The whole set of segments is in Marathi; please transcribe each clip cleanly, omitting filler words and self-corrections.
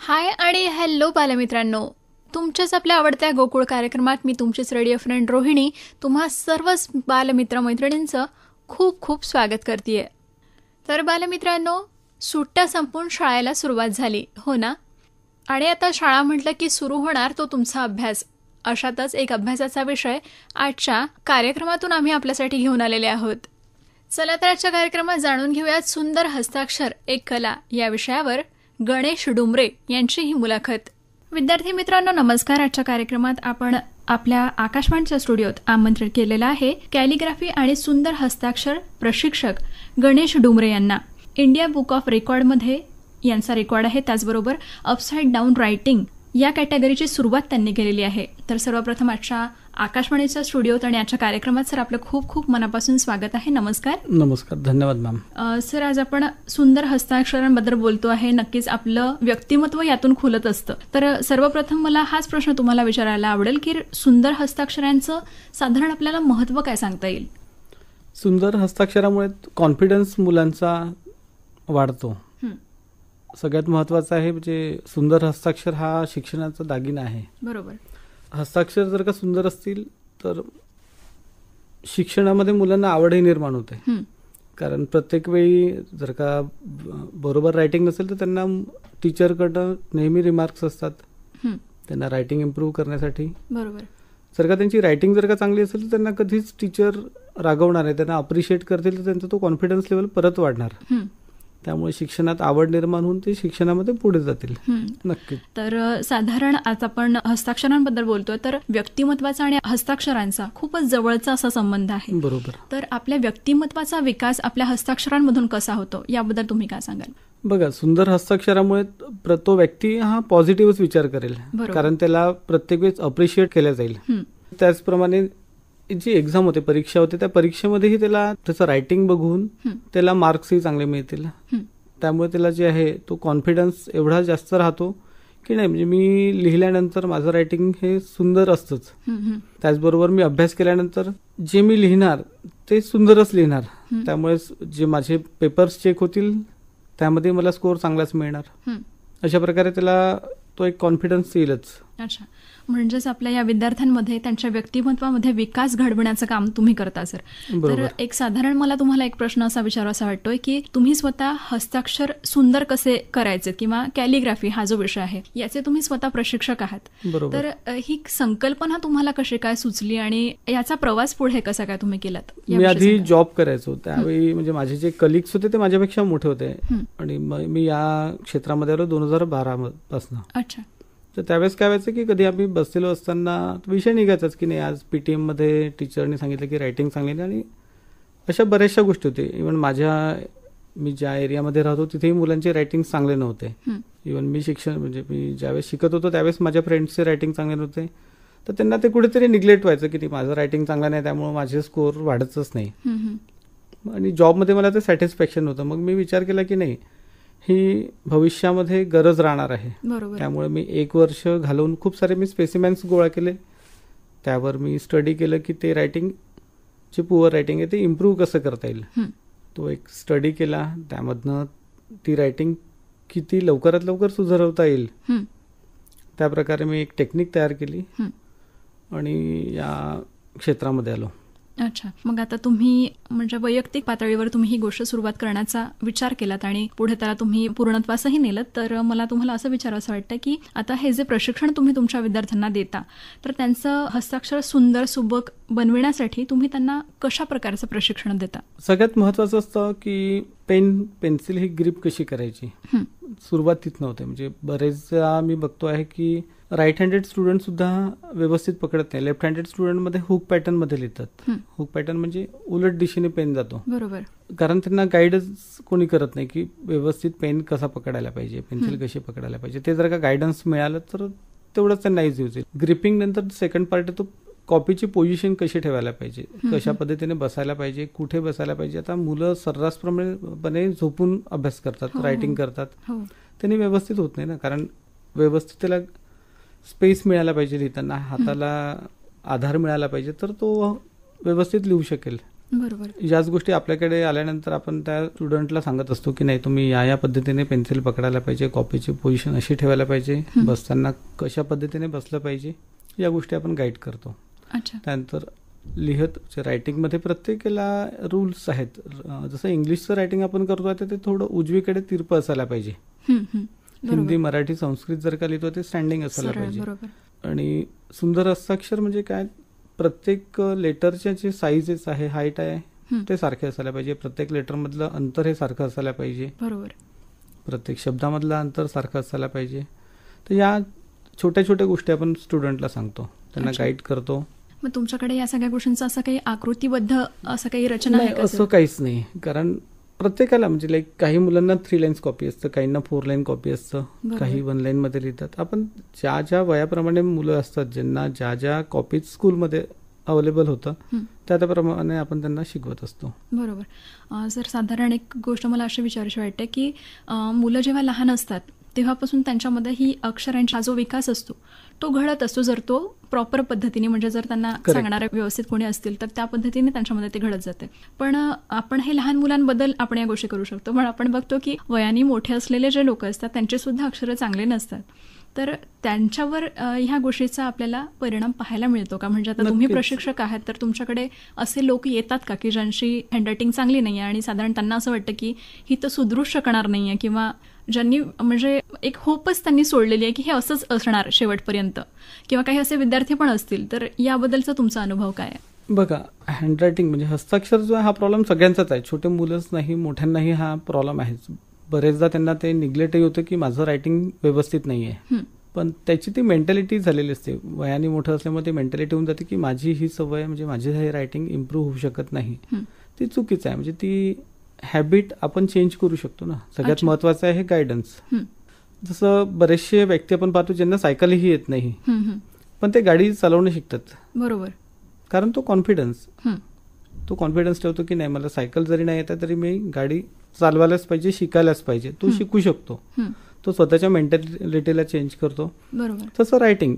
हाय आणि हॅलो बालमित्रांनो, तुमच्याच आपल्या आवडत्या गोकुळ कार्यक्रमात मी तुमचीच रेडिओ फ्रेंड रोहिणी तुम्हा सर्वच बालमित्र मैत्रिणींचं खूप खूप स्वागत करते. तर बालमित्रांनो, सुट्ट्या संपून शाळेला सुरुवात झाली हो ना. आणि आता शाळा म्हटलं की सुरू होणार तो तुमचा अभ्यास. अशातच एक अभ्यासाचा विषय आजच्या कार्यक्रमातून आम्ही आपल्यासाठी घेऊन आलेले आहोत. चला तर आजच्या कार्यक्रमात जाणून घेऊयात सुंदर हस्ताक्षर एक कला या विषयावर गणेश डुमरे यांची ही मुलाखत. विद्यार्थी मित्रांनो नमस्कार. आजच्या कार्यक्रमात आपण आपल्या आकाशवाणीच्या स्टुडिओत आमंत्रित केलेलं आहे कॅलिग्राफी आणि सुंदर हस्ताक्षर प्रशिक्षक गणेश डुमरे यांना. इंडिया बुक ऑफ रेकॉर्डमध्ये यांचा रेकॉर्ड आहे. त्याचबरोबर अपसाइड डाऊन रायटिंग या कॅटेगरीची सुरुवात त्यांनी केलेली आहे. तर सर्वप्रथम आजच्या आकाशवाणीच्या स्टुडिओत आणि आजच्या कार्यक्रमात सर आपलं खूप खूप मनापासून स्वागत आहे. नमस्कार. नमस्कार. धन्यवाद मॅम. सर आज आपण सुंदर हस्ताक्षरांबद्दल बोलतो आहे. नक्कीच आपलं व्यक्तिमत्व यातून खुलत असतं. तर सर्वप्रथम मला हाच प्रश्न तुम्हाला विचारायला आवडेल की सुंदर हस्ताक्षरांचं साधारण आपल्याला महत्त्व काय सांगता येईल? सुंदर हस्ताक्षरामुळे कॉन्फिडन्स मुलांचा वाढतो. सगळ्यात महत्वाचं आहे म्हणजे सुंदर हस्ताक्षर हा शिक्षणाचा दागिना आहे. बरोबर. हस्ताक्षर जर का सुंदर असतील तर शिक्षणामध्ये मुलांना आवडही निर्माण होते. कारण प्रत्येक वेळी जर का बरोबर रायटिंग नसेल तर त्यांना टीचरकडनं नेहमी रिमार्क्स असतात त्यांना रायटिंग इम्प्रूव्ह करण्यासाठी. बरोबर. जर का त्यांची रायटिंग जर का चांगली असेल तर त्यांना कधीच टीचर रागवणार आहे, त्यांना अप्रिशिएट करतील तर त्यांचा तो कॉन्फिडन्स लेवल परत वाढणार. त्यामुळे शिक्षणात आवड निर्माण होऊन ते शिक्षणामध्ये पुढे जातील. नक्की. तर साधारण आज आपण हस्ताक्षरांबद्दल बोलतोय तर व्यक्तिमत्वाचा आणि हस्ताक्षरांचा खूपच जवळचा असा संबंध आहे. बरोबर. तर आपल्या व्यक्तिमत्वाचा विकास आपल्या हस्ताक्षरांमधून कसा होतो याबद्दल तुम्ही काय सांगाल? बघा, सुंदर हस्ताक्षरामुळे तो व्यक्ती हा पॉझिटिव्हच विचार करेल. कारण त्याला प्रत्येक वेळेस अप्रिशिएट केलं जाईल. त्याचप्रमाणे जी एक्झाम होते, परीक्षा होते, त्या परीक्षेमध्येही त्याला त्याचं रायटिंग बघून त्याला मार्क्सही चांगले मिळतील. त्यामुळे त्याला जे आहे तो कॉन्फिडन्स एवढा जास्त राहतो की नाही म्हणजे मी लिहिल्यानंतर माझं रायटिंग हे सुंदर असतंच. त्याचबरोबर मी अभ्यास केल्यानंतर जे मी लिहिणार ते सुंदरच लिहिणार. त्यामुळे जे माझे पेपर्स चेक होतील त्यामध्ये मला स्कोअर चांगलाच मिळणार. अशा प्रकारे त्याला तो एक कॉन्फिडन्स येईलच. अच्छा. म्हणजेच आपल्या या विद्यार्थ्यांमध्ये त्यांच्या व्यक्तिमत्वामध्ये विकास घडवण्याचं काम तुम्ही करता सर. तर एक साधारण मला तुम्हाला एक प्रश्न असा विचारावा वाटतोय की तुम्ही स्वतः हस्ताक्षर सुंदर कसे करायचे किंवा कॅलिग्राफी हा जो विषय आहे याचे तुम्ही स्वतः प्रशिक्षक आहात. तर ही संकल्पना तुम्हाला कशी काय सुचली आणि याचा प्रवास पुढे कसा काय तुम्ही केलात? मी आधी जॉब करायचो त्यावेळी म्हणजे माझे जे कलिग्स होते ते माझ्यापेक्षा मोठे होते आणि मी या क्षेत्रामध्ये आलो 2012 पासून. अच्छा. तर त्यावेळेस काय व्हायचं की कधी आम्ही बसलेलो असताना विषय निघायचाच की नाही आज पीटीएम मध्ये टीचरने सांगितलं की रायटिंग चांगली नाही आणि अशा बऱ्याचशा गोष्टी होते. इव्हन मी ज्या एरियामध्ये राहतो तिथेही मुलांचे रायटिंग चांगले नव्हते. इव्हन मी मी ज्यावेळेस शिकत होतो त्यावेळेस माझ्या फ्रेंड्सचे रायटिंग चांगले नव्हते. तर त्यांना ते कुठेतरी निग्लेक्ट व्हायचं की माझं रायटिंग चांगलं नाही त्यामुळे माझे स्कोअर वाढतच नाही. आणि जॉबमध्ये मला ते सॅटिस्फॅक्शन होतं. मग मी विचार केला की नाही ही भविष्यामध्ये गरज राहणार आहे. त्यामुळे मी 1 वर्ष घालवून खूप सारे मी स्पेसिमेन्स गोळा केले. त्यावर मी स्टडी केलं की ते रायटिंग जे पुअर रायटिंग आहे ते इम्प्रूव्ह कसं करता येईल. तो एक स्टडी केला. त्यामधनं ती रायटिंग किती लवकरात लवकर सुधारवता येईल त्या प्रकारे मी एक टेक्निक तयार केली आणि या क्षेत्रामध्ये आलो. अच्छा. मग आता तुम्ही म्हणजे वैयक्तिक पातळीवर तुम्ही ही गोष्ट सुरुवात करण्याचा विचार केलात आणि पुढे त्याला तुम्ही पूर्णत्वासही नेलं. तर मला तुम्हाला असं विचारावं वाटतं की आता हे जे प्रशिक्षण तुम्ही तुमच्या विद्यार्थ्यांना देता तर त्यांचं हस्ताक्षर सुंदर सुबक बनविण्यासाठी तुम्ही त्यांना कशा प्रकारचं प्रशिक्षण देता? सगळ्यात महत्वाचं असतं की पेन्सिल ही ग्रिप कशी करायची. सुरुवात तिथनं होते. म्हणजे बरेचदा मी बघतो आहे की राईट हँडेड स्टुडंट सुद्धा व्यवस्थित पकडत नाही. लेफ्ट हँडेड स्टुडंटमध्ये हुक पॅटर्न मध्ये लिहितात. हुक पॅटर्न म्हणजे उलट दिशेने पेन जातो. बरोबर. कारण त्यांना गाईडन्स कोणी करत नाही की व्यवस्थित पेन कसा पकडायला पाहिजे, पेन्सिल कशी पकडायला पाहिजे. ते जर का गायडन्स मिळालं तर तेवढंच त्यांना इझी होईल. ग्रिपिंग नंतर सेकंड पार्ट आहे तो कॉपीची पोझिशन कशी ठेवायला पाहिजे, कशा पद्धतीने बसायला पाहिजे, कुठे बसायला पाहिजे. आता मुलं सर्रासप्रमाणे झोपून अभ्यास करतात, रायटिंग करतात. त्यांनी व्यवस्थित होत नाही ना. कारण व्यवस्थित त्याला स्पेस मिळायला पाहिजे लिहिताना, हाताला आधार मिळाला पाहिजे तर तो व्यवस्थित लिहू शकेल. बरोबर. याच गोष्टी आपल्याकडे आल्यानंतर आपण त्या स्टुडंटला सांगत असतो की नाही, तुम्ही या पद्धतीने पेन्सिल पकडायला पाहिजे, कॉपीची पोझिशन अशी ठेवायला पाहिजे, बसताना कशा पद्धतीने बसलं पाहिजे, या गोष्टी आपण गाईड करतो. अच्छा. त्यानंतर रायटिंगमध्ये प्रत्येकाला रूल्स आहेत. जसं इंग्लिशचं रायटिंग आपण करतो ते थोडं उजवीकडे तिरपं असायला पाहिजे. हिंदी, मराठी, संस्कृत जर का लिहितो ते स्टँडिंग असायला पाहिजे. आणि सुंदर हस्ताक्षर म्हणजे काय, प्रत्येक लेटरच्या जे साईजेस आहे, हाईट आहे, ते सारखे असायला पाहिजे. प्रत्येक लेटरमधलं अंतर हे सारखं असायला पाहिजे. बरोबर. प्रत्येक शब्दामधलं अंतर सारखं असायला पाहिजे. तर या छोट्या छोट्या गोष्टी आपण स्टुडंटला सांगतो, त्यांना गाईड करतो. मग तुमच्याकडे या सगळ्या गोष्टींचं असं काही आकृतीबद्ध असं काही रचना आहे का? असं काहीच नाही, कारण प्रत्येकाला म्हणजे लाईक काही मुलांना 3 लाईन्स कॉपी असतं, काहींना 4 लाईन कॉपी असतं, काही 1 लाईन मध्ये लिहितात. आपण ज्या ज्या वयाप्रमाणे मुलं असतात, ज्यांना ज्या ज्या कॉपीज स्कूलमध्ये अवेलेबल होतं त्याप्रमाणे आपण त्यांना शिकवत असतो. बरोबर. सर, साधारण एक गोष्ट मला अशी विचारायची वाटते की मुलं जेव्हा लहान असतात तेव्हापासून त्यांच्यामध्ये ही अक्षरांचा जो विकास असतो तो घडत असतो, जर तो प्रॉपर पद्धतीने, म्हणजे जर त्यांना सांगणारे व्यवस्थित कोणी असतील तर त्या पद्धतीने त्यांच्यामध्ये ते घडत जाते. पण आपण हे लहान मुलांबद्दल आपण या गोष्टी करू शकतो, पण आपण बघतो की वयाने मोठे असलेले जे लोक असतात त्यांचे सुद्धा अक्षरं चांगले नसतात. तर त्यांच्यावर ह्या गोष्टीचा आपल्याला परिणाम पाहायला मिळतो का? म्हणजे आता तुम्ही प्रशिक्षक आहात तर तुमच्याकडे असे लोक येतात का की ज्यांची हँडरायटिंग चांगली नाही आहे आणि साधारण त्यांना असं वाटतं की ही तर सुधरूच शकणार नाही आहे, किंवा ज्यांनी म्हणजे एक होपच त्यांनी सोडलेली आहे की हे असंच असणार शेवटपर्यंत, किंवा काही असे विद्यार्थी पण असतील, तर याबद्दलचा तुमचा अनुभव काय आहे? बघा, हँडरायटिंग म्हणजे हस्ताक्षर जो हा प्रॉब्लेम सगळ्यांचाच आहे, छोटे मुलंच नाही मोठ्यांनाही हा प्रॉब्लेम आहे. बरेचदा त्यांना ते निग्लेक्टही होतं की माझं रायटिंग व्यवस्थित नाही आहे, पण त्याची ती मेंटॅलिटी झालेली असते. वयाने मोठं असल्यामुळे ती मेंटॅलिटी होऊन जाते की माझी ही सवय, म्हणजे माझी हे रायटिंग इम्प्रूव्ह होऊ शकत नाही. ती चुकीचं आहे. म्हणजे ती हॅबिट आपण चेंज करू शकतो ना. सगळ्यात महत्वाचं आहे गायडन्स. जसं बरेचसे व्यक्ती आपण पाहतो ज्यांना सायकलही येत नाही, पण ते गाडी चालवणं शिकतात. बरोबर. कारण तो कॉन्फिडन्स ठेवतो की नाही, मला सायकल जरी नाही येत तरी मी गाडी चालवायलाच पाहिजे, शिकायलाच पाहिजे. तो शिकू शकतो. तो स्वतःच्या मेंटॅलिटीला चेंज करतो. बरोबर. तसं रायटिंग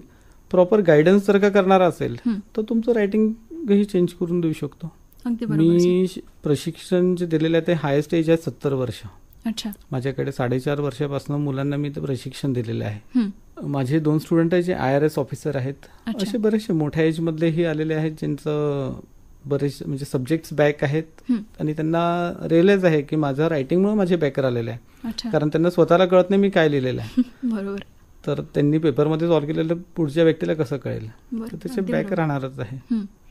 प्रॉपर गायडन्स जर का करणारा असेल तर तुमचं रायटिंगही चेंज करून देऊ शकतो. मी प्रशिक्षण जे दिलेलं आहे ते हायेस्ट एज आहे 70 वर्ष. अच्छा. माझ्याकडे 4.5 वर्षापासून मुलांना मी प्रशिक्षण दिलेलं आहे. माझे 2 स्टुडंट आहे जे IRS ऑफिसर आहेत. असे बरेचसे मोठ्या एज मधलेही आलेले आहेत ज्यांचं बरेच म्हणजे सब्जेक्ट्स बॅक आहेत आणि त्यांना रिअलाइज आहे की माझं रायटिंगमुळे माझे बॅक आलेले आहे. कारण त्यांना स्वतःला कळत नाही मी काय लिहिलेलं आहे. बरोबर. तर त्यांनी पेपरमध्ये सॉल्व्ह केलेलं पुढच्या व्यक्तीला कसं कळेल, तर त्याचे बॅक राहणारच आहे.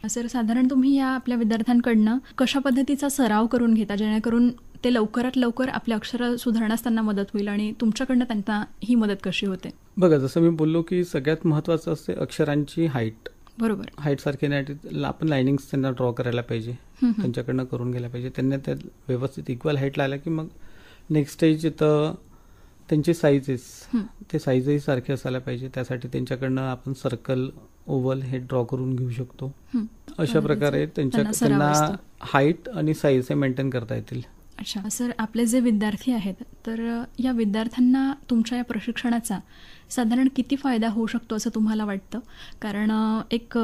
सर, साधारण तुम्ही या आपल्या विद्यार्थ्यांकडनं कशा पद्धतीचा सराव करून घेता जेणेकरून ते लवकरात लवकर आपल्या अक्षर सुधारण्यास त्यांना मदत होईल, आणि तुमच्याकडनं त्यांना ही मदत कशी होते? बघा, जसं मी बोललो की सगळ्यात महत्वाचं असते अक्षरांची हाईट. बरोबर. हाईट सारखे नाही, आपण लाइनिंग्स त्यांना ड्रॉ करायला पाहिजे, त्यांच्याकडनं करून घ्यायला पाहिजे. त्यांना त्या व्यवस्थित इक्वल हाईट लायला की मग नेक्स्ट स्टेज येतं त्यांचे साईजेस, ते साईजही सारखे असायला पाहिजे. त्यासाठी त्यांच्याकडनं आपण सर्कल, ओव्हल हे ड्रॉ करून घेऊ शकतो. अशा प्रकारे त्यांना हाईट आणि साईज हे मेंटेन करता येतील. अच्छा. सर, आपले जे विद्यार्थी आहेत तर या विद्यार्थ्यांना तुमच्या या प्रशिक्षणाचा साधारण किती फायदा होऊ शकतो असं तुम्हाला वाटतं? कारण एक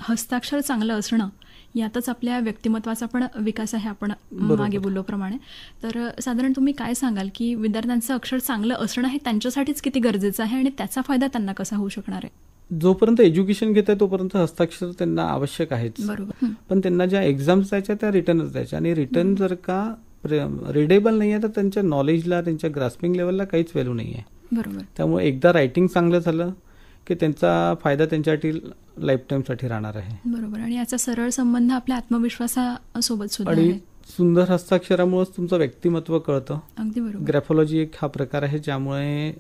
हस्ताक्षर चांगलं असणं यातच आपल्या व्यक्तिमत्वाचा पण विकास आहे, आपण मागे बोलल्याप्रमाणे. तर साधारण तुम्ही काय सांगाल की विद्यार्थ्यांचं अक्षर चांगलं असणं हे त्यांच्यासाठीच किती गरजेचं आहे आणि त्याचा फायदा त्यांना कसा होऊ शकणार आहे? जोपर्यंत एज्युकेशन घेत आहे तोपर्यंत हस्ताक्षर त्यांना आवश्यक आहेच. बरोबर. पण त्यांना ज्या एक्झाम्स द्यायच्या त्या रिटर्नच द्यायच्या, आणि रिटर्न जर का रिडेबल नाही आहे तर त्यांच्या नॉलेजला, त्यांच्या ग्रास्पिंग लेवलला काहीच व्हॅल्यू नाही आहे. बरोबर. त्यामुळे एकदा रायटिंग चांगलं झालं की त्यांचा फायदा त्यांच्यासाठी लाईफ टाईमसाठी राहणार आहे. बरोबर. आणि याचा सरळ संबंध आपल्या आत्मविश्वासासोबत सुद्धा आणि आहे. सुंदर हस्ताक्षरामुळेच तुमचं व्यक्तिमत्व कळतं. अगदी बरोबर. ग्रॅफोलॉजी एक हा प्रकार आहे ज्यामुळे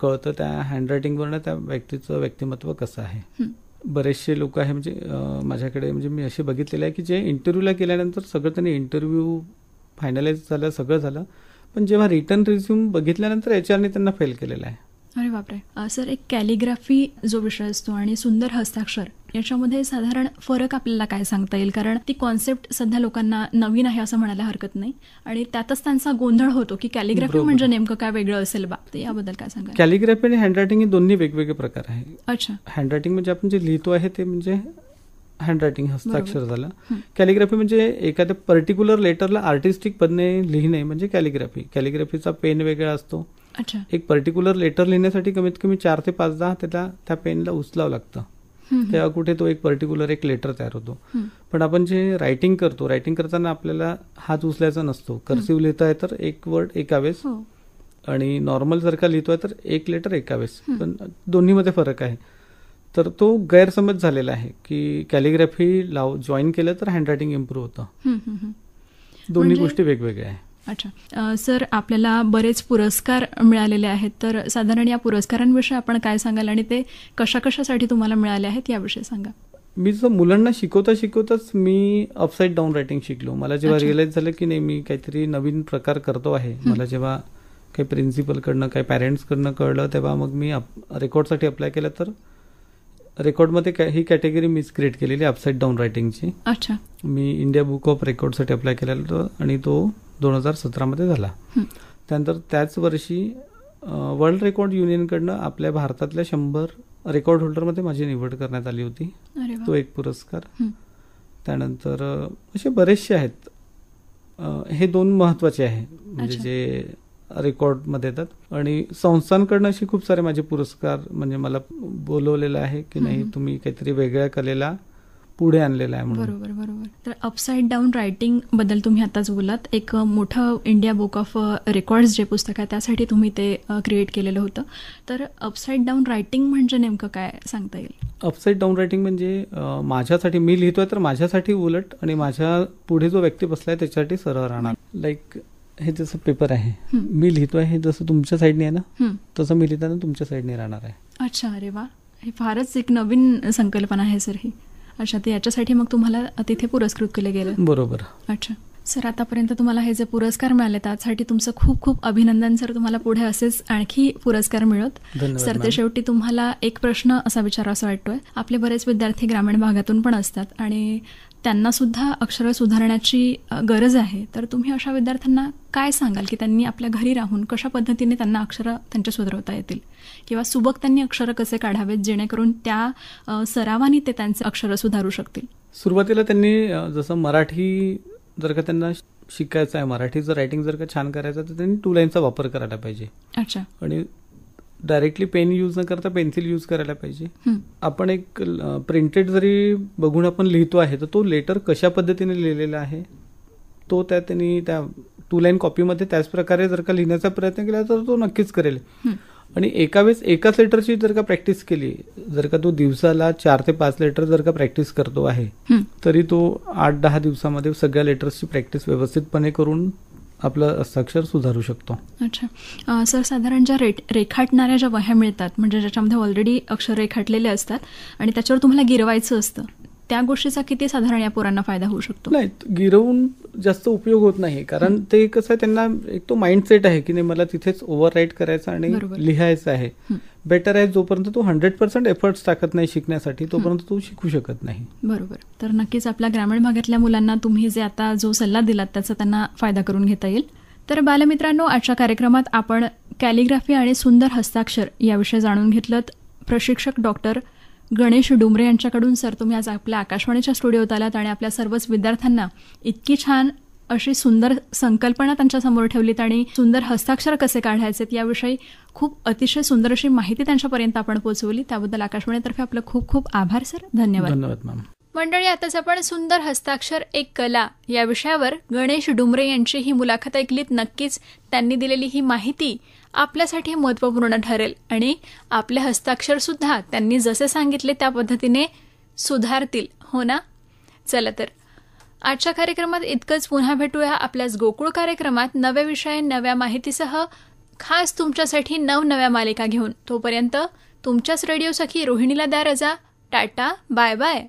कळतं त्या हँडरायटिंगवरनं त्या व्यक्तीचं व्यक्तिमत्व कसं आहे. बरेचसे लोक आहे म्हणजे माझ्याकडे म्हणजे मी असे बघितलेले आहे की जे इंटरव्ह्यूला गेल्यानंतर सगळं त्यांनी इंटरव्ह्यू फायनलाइज झालं, सगळं झालं, पण जेव्हा रिटर्न रिझ्यूम बघितल्यानंतर HRने त्यांना फेल केलेलं आहे. अरे बापरे. सर, एक कॅलिग्राफी जो विषय असतो आणि सुंदर हस्ताक्षर याच्यामध्ये साधारण फरक आपल्याला काय सांगता येईल? कारण ती कॉन्सेप्ट सध्या लोकांना नवीन आहे असं म्हणायला हरकत नाही, आणि त्यातच त्यांचा गोंधळ होतो की कॅलिग्राफी म्हणजे नेमकं काय वेगळं असेल बा. याबद्दल काय सांगा? कॅलिग्राफी आणि हँडरायटिंग हे दोन्ही वेगवेगळे प्रकार आहे. अच्छा. हँडरायटिंग म्हणजे आपण जे लिहितो आहे ते म्हणजे हँडरायटिंग हस्ताक्षर झालं. कॅलिग्राफी म्हणजे एखाद्या पर्टिक्युलर लेटरला आर्टिस्टिक पद्धतीने लिहिणे म्हणजे कॅलिग्राफी. कॅलिग्राफीचा पेन वेगळा असतो. एक पर्टिक्युलर लेटर लिहिण्यासाठी कमीत कमी 4 ते 5 त्याला त्या पेनला उचलावं लागतं, तेव्हा कुठे तो एक पर्टिक्युलर एक लेटर तयार होतो. पण आपण जे रायटिंग करतो, रायटिंग करताना आपल्याला हात उचलायचा नसतो. कर्सिव्ह लिहिताय तर एक वर्ड एका वेळेस आणि नॉर्मल जर का लिहितोय तर एक लेटर एका वेळेस. पण दोन्हीमध्ये फरक आहे. तर तो गैरसमज झालेला आहे की कॅलिग्राफी जॉईन केलं तर हँडरायटिंग इम्प्रूव्ह होतं. दोन्ही गोष्टी वेगवेगळ्या आहेत. अच्छा सर, आपल्याला बरेच पुरस्कार मिळालेले आहेत, तर साधारण या पुरस्कारांविषयी आपण काय सांगाल आणि ते कशा कशासाठी तुम्हाला मिळाले आहेत याविषयी सांगा. मी जर मुलांना शिकवताच मी अपसाईड डाऊन रायटिंग शिकलो. मला जेव्हा रिअलाइज झालं की नाही मी काहीतरी नवीन प्रकार करतो आहे, मला जेव्हा काही प्रिन्सिपलकडनं काही पॅरेंट्सकडनं कळलं तेव्हा मग मी रेकॉर्डसाठी अप्लाय केलं. तर रेकॉर्डमध्ये ही कॅटेगरी मीच क्रिएट केलेली अपसाईड डाऊन रायटिंगची. अच्छा. मी इंडिया बुक ऑफ रेकॉर्डसाठी अप्लाय केलेला होता आणि तो 2017 झाला. त्यानंतर त्याच वर्षी वर्ल्ड रेकॉर्ड युनियनकडनं आपल्या भारतातल्या 100 रेकॉर्ड होल्डरमध्ये माझी निवड करण्यात आली होती. तो एक पुरस्कार. त्यानंतर असे बरेचसे आहेत. हे 2 महत्वाचे आहे म्हणजे जे रेकॉर्डमध्ये येतात. आणि संस्थांकडनं असे खूप सारे माझे पुरस्कार म्हणजे मला बोलवलेलं आहे की नाही तुम्ही काहीतरी वेगळ्या कलेला पुढे आणलेला आहे म्हणून. बरोबर बरोबर. तर अपसाईड डाऊन रायटिंग बद्दल तुम्ही आताच बोलात. एक मोठं इंडिया बुक ऑफ रेकॉर्ड्स जे पुस्तक आहे त्यासाठी तुम्ही ते क्रिएट केलेलं होतं. तर अपसाईड डाऊन रायटिंग म्हणजे नेमकं काय सांगता येईल? अपसाईड डाऊन रायटिंग म्हणजे माझ्यासाठी मी लिहितोय तर माझ्यासाठी उलट आणि माझ्या पुढे जो व्यक्ती बसलाय त्याच्यासाठी सरळ राहणार. लाईक हे जसं पेपर आहे, मी लिहितोय हे जसं तुमच्या साईडने आहे ना तसं मी लिहिताना तुमच्या साईडने राहणार आहे. अच्छा, अरे वा, हे फारच एक नवीन संकल्पना आहे सर ही. अच्छा, ते याच्यासाठी मग तुम्हाला तिथे पुरस्कृत केलं गेलं. बरोबर. अच्छा सर, आतापर्यंत तुम्हाला हे जे पुरस्कार मिळाले त्यासाठी तुमचं खूप खूप अभिनंदन सर. तुम्हाला पुढे असेच आणखी पुरस्कार मिळत. सर, ते शेवटी तुम्हाला एक प्रश्न असा विचारावा वाटतोय. आपले बरेच विद्यार्थी ग्रामीण भागातून पण असतात आणि त्यांना सुद्धा अक्षरं सुधारण्याची गरज आहे. तर तुम्ही अशा विद्यार्थ्यांना काय सांगाल की त्यांनी आपल्या घरी राहून कशा पद्धतीने त्यांना अक्षरं त्यांच्या सुधारवता येतील किंवा सुबक त्यांनी अक्षरं कसे काढावेत जेणेकरून त्या सरावाने ते त्यांचे अक्षरं सुधारू शकतील? सुरुवातीला त्यांनी जसं मराठी जर का त्यांना शिकायचं आहे, मराठीचं रायटिंग जर का छान करायचं तर त्यांनी 2 लाईनचा वापर करायला पाहिजे. अच्छा. आणि डायरेक्टली पेन यूज न करता पेन्सिल यूज करायला पाहिजे. आपण एक प्रिंटेड जरी बघून आपण लिहितो आहे तर तो लेटर कशा पद्धतीने लिहिलेला आहे तो त्यांनी त्या 2 लाईन कॉपीमध्ये त्याच प्रकारे जर का लिहिण्याचा प्रयत्न केला तर तो नक्कीच करेल. आणि एका वेळेस एकाच लेटरची जर का प्रॅक्टिस केली, जर का तो दिवसाला 4 ते 5 लेटर जर का प्रॅक्टिस करतो आहे तरी तो 8-10 दिवसामध्ये सगळ्या लेटर्सची प्रॅक्टिस व्यवस्थितपणे करून आपलं हस्ताक्षर सुधारू शकतो. अच्छा सर, साधारण ज्या रेखाटणाऱ्या ज्या वह्या मिळतात म्हणजे ज्याच्यामध्ये ऑलरेडी अक्षर रेखाटलेले असतात आणि त्याच्यावर तुम्हाला गिरवायचं असतं, त्या गोष्टीचा किती साधारण या पोरांना फायदा होऊ शकतो? नाही, गिरवून जास्त उपयोग होत नाही. कारण ते कसं आहे, त्यांना एक तो माइंडसेट आहे की नाही मला तिथेच ओव्हर राईट करायचं आणि लिहायचं आहे. बेटर आहे जोपर्यंत तो 100% एफर्ट्स टाकत नाही शिकण्यासाठी तोपर्यंत तो शिकू शकत नाही. बरोबर. तर नक्कीच आपल्या ग्रामीण भागातल्या मुलांना तुम्ही जे आता जो सल्ला दिलात त्याचा त्यांना फायदा करून घेता येईल. तर बालमित्रांनो, आजच्या कार्यक्रमात आपण कॅलिग्राफी आणि सुंदर हस्ताक्षर याविषयी जाणून घेतलं. प्रशिक्षक डॉक्टर गणेश डुमरे यांच्याकडून सर तुम्ही आज आपल्या आकाशवाणीच्या स्टुडिओत आलात आणि आपल्या सर्वच विद्यार्थ्यांना इतकी छान अशी सुंदर संकल्पना त्यांच्यासमोर ठेवलीत आणि सुंदर हस्ताक्षर कसे काढायचे याविषयी खूप अतिशय सुंदर अशी माहिती त्यांच्यापर्यंत आपण पोहोचवली. त्याबद्दल आकाशवाणीतर्फे आपलं खूप खूप आभार सर. धन्यवाद. धन्यवाद मॅम. मंडळी, आताच आपण सुंदर हस्ताक्षर एक कला या विषयावर गणेश डुमरे यांची ही मुलाखत ऐकलीत. नक्कीच त्यांनी दिलेली ही माहिती आपल्यासाठी महत्त्वपूर्ण ठरेल आणि आपले हस्ताक्षर सुद्धा त्यांनी जसे सांगितले त्या पद्धतीने सुधारतील. हो ना? चला तर आजच्या कार्यक्रमात इतकंच. पुन्हा भेटूया आपल्याच गोकुळ कार्यक्रमात नवे विषय नव्या माहितीसह, खास तुमच्यासाठी नवनव्या मालिका घेऊन. तोपर्यंत तुमच्याच रेडिओ सखी रोहिणीला द्या रजा. Tata, bye bye.